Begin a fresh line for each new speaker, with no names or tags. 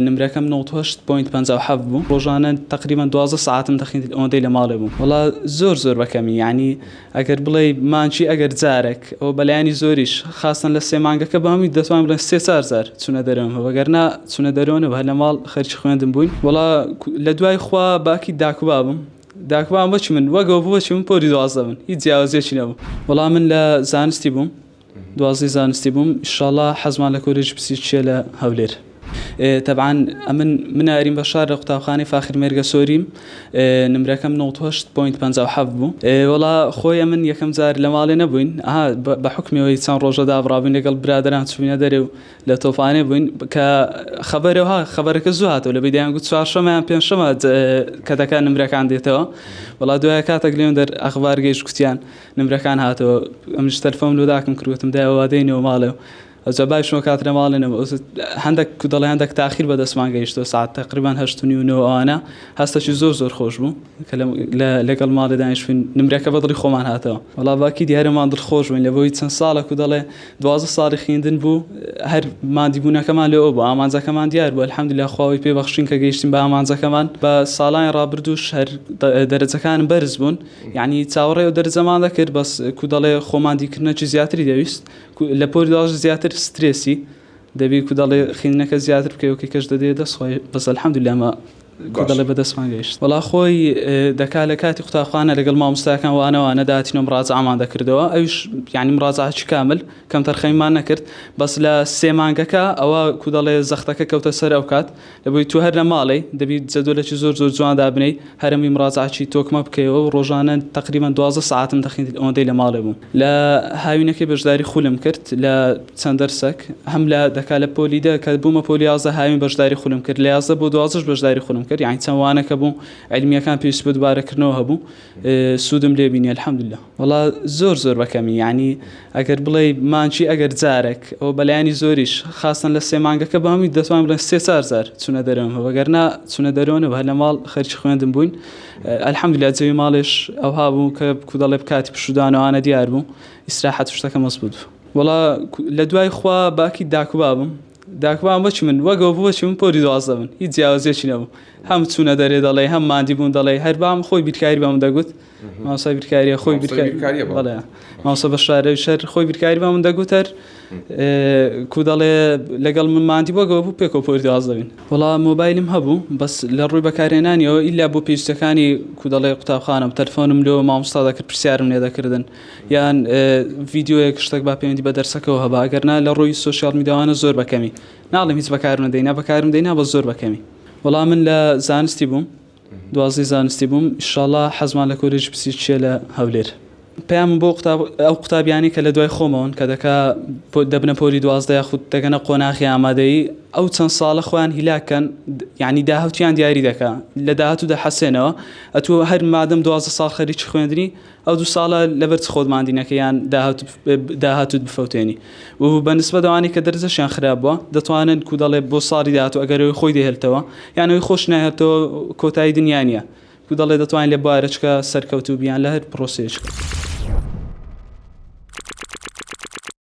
نمرەکەم 98.57 بوو ڕۆژانە تقریبا 12 ساعتم دەخینی ئەوەندەی لە ماڵێ بوو وڵا زۆر بەکەمی یعنی ئەگەر بڵێ مانچی ئەگەر جارێک ئەو بەلایانی زۆریش خاستن لە سێ مانگەکە بەهەمووی دەتوان بڵێن 3,000 چونە دەرەوە وەگەرنا چونە دەرەوە بە لە ماڵ خەرچی خوێندم بووین وڵا لە دوای خوا باکی داکوبابم بۆچی من وەگەوە بۆچی من پۆری 12 بن هیچ جیاوازیەکی نەبوو وەڵام من لە زانستی بووم 12 زانستی بووم ئینشاءالله حەزمان لە کۆلێژی پزیشکیە لە هەولێر طبعا من ئەرین بەشار لە قوتابخانەی فاخر مێرگە سۆریم نمرەکەم 98.57 بوو وڵا خۆی من یەکەم جار لە ماڵێ نەبووین بە حکمیەوەی چەند ڕۆژە دابڕابووین لەگەڵ برادران چوینە دەرێ و لە تۆفانێ بووین کە خەبەرەکە زوو هاتەوە لە بەیدیان گوت چوارشەمەیان پێنجشەمە کە دەکات نمرەکان دێتەوە وڵا دوای کاتێک لێون دەر ئەخبار گەیشت کوتیان نمرەکان هاتەوە ئەمش تەلفۆن لۆداکەم کردوتم دایەوە دەینەوە ماڵێ ئەجا باشمە کات لە ماڵێنەوە هەندێک دەڵێ هەندێک تاخیر بە دەستمان گەیشتەوە ساعت تقریبا 8:30 ئەوانە هەستەشی زۆر خۆش بوو کە لەگەڵ ماڵێ دانیشتین نمرەکە بەدڵی خۆمان هاتەوە وڵا باکی دیارەمان دڵخۆش بووین لەبەوەی چەند ساڵێک و دەڵێ 12 ساڵی خوێندن بوو هەر مادیبوونەکەمان لەوە بوو ئامانجەکەمان دیار بوو الحەمدولillah خواوەی پێبەخشین کە گەیشتین بە ئامانجەکەمان بە ساڵانی ڕابردووش هەر دەرەجەکان بەرز بوون یعنی چاوەڕێ و دەرەجەمان دەکرد بەس کو دەڵێ خۆماندیکردنەکی زیاتری دەویست لە پۆری 12 زیاتر سترێسی دەبی کو دەڵێ خوێندنەکە زیاتر بکەوە کەش دەدێ دەستخوای بەس الحەمدولillah مە دەڵێ بەدەستمان گەیشت وڵا خۆی دەکا لە کاتی قوتابخانە لەگەڵ مامۆستاکان وانەوانە داهاتینەوە مڕاجعەمان دەکردەوە ئەویش یعنی مڕاجعەتی کامل کەم تەرخەیمان نەکرد بەس لە سێ مانگەکە ئەوە کو دەڵێ زەختەکە کەوتە سەر ئەو کات دەبی تو هەر لە ماڵی دەبی جەدولێکی زۆر جوان دابنەی هەرمی مڕاجعەتی تۆکمە بکەیەوە و ڕۆژانە تقریبا 12 ساعتم دەخینی ئەوەندەی لە ماڵێ بوو لە هاوینەکەی بەشداری خولم کرد لە چەند دەرسێک هەم لە دەکا لە پۆلیدا کە بوومە پۆلی 11 هاوین بەشداری خولم کرد لە 11 بۆ 12 بەشداری خولم کرد یعنی چەوانەکە بوو علمیەکان پێویست بە دووبارەکردنەوە هەبوو سوودم لێ بینی الحەمدولillah وڵا زۆر بەکەمی یعنی ئەگەر بڵێ مانچی ئەگەر جارێک ئەو بەلایانی زۆریش خاستن لە سێ مانگەکە بەهەمووی دەتوان بڵێن 3,000 چونە دەرەوە وەگەرنا چونە دەرەوە بە لە ماڵ خەرچی خوێندم بووین الحەمدولillah جەوی ماڵێش ئەوها بوو کە کو دەڵێ کاتی پشودانەوانە دیار بوو ئیسراحەت شتەکە مەزبوط وڵا لە دوای خوا باکی داکوبابم بۆچی من وەگەوە بۆچی من پۆری 12 بن هیچ جیاوازیەکی نەبوو هەم چونە دەرێ دەڵێ هەم مادی بوون دەڵێ هەر بام خۆی بیرکاری بەم دەگوت مامۆستا بیرکاریە خۆی بیرکاری بەڵێ مامۆستا بەشارە شەر خۆی بیرکاری بەم دەگوت هەر کو دەڵێ لەگەڵ من مادی وەگەوە بوو پێکەوە پۆری 12 بین وڵا مۆبایلم هەبوو بەس لە ڕووی بەکارهێنانیەوە ئیلا بۆ پێویستەکانی کو دەڵێ قوتابخانەم تەلفۆنم لەوە مامۆستا دەکرد پرسیارم لێ دەکردن یان ڤیدیۆیەک شتێک با پەیوەندی بە دەرسەکەەوە هەبا ئەگەرنا لە ڕووی سۆشیال میدیاوانە زۆر بەکەمی ناڵێم هیچ بەکارم دەینا بە زۆر بەکەمی وڵا من لە زانستی بووم 12 زانستی بووم ئینشاءالله حەزمان لە کۆلێژی پزیشکیە لە هەولێر پێیان بۆ ئەو قوتابیانی کە لە دوای خۆمەوەن کە دەبنە پۆلی 12 یاخود دەگەنە قۆناغی ئامادەیی ئەو چەند ساڵە خۆیان هیلاکەن یعنی داهاتویان دیاری دەکا لە داهاتوو دەحەسێنەوە ئەتووە هەر مادەم 12 ساڵ خەریکی خوێندنی ئەو 2 ساڵە لەبەر خۆدماندینەکەیان داهاتوت بفەوتێنی و بەنسبە دەوانی کە دەرجەشیان خراپ بووە دەتوانن کو دەڵێ بۆ ساڵی داهاتوو ئەگەرەوەی خۆی دەهێڵتەوە یانەوەی خۆش نایهێتەوە کۆتایی دنیا نیە کو دەڵێ دەتوانین لێ بارەچکە سەرکەوتوو بیان لە هەر پرۆسێش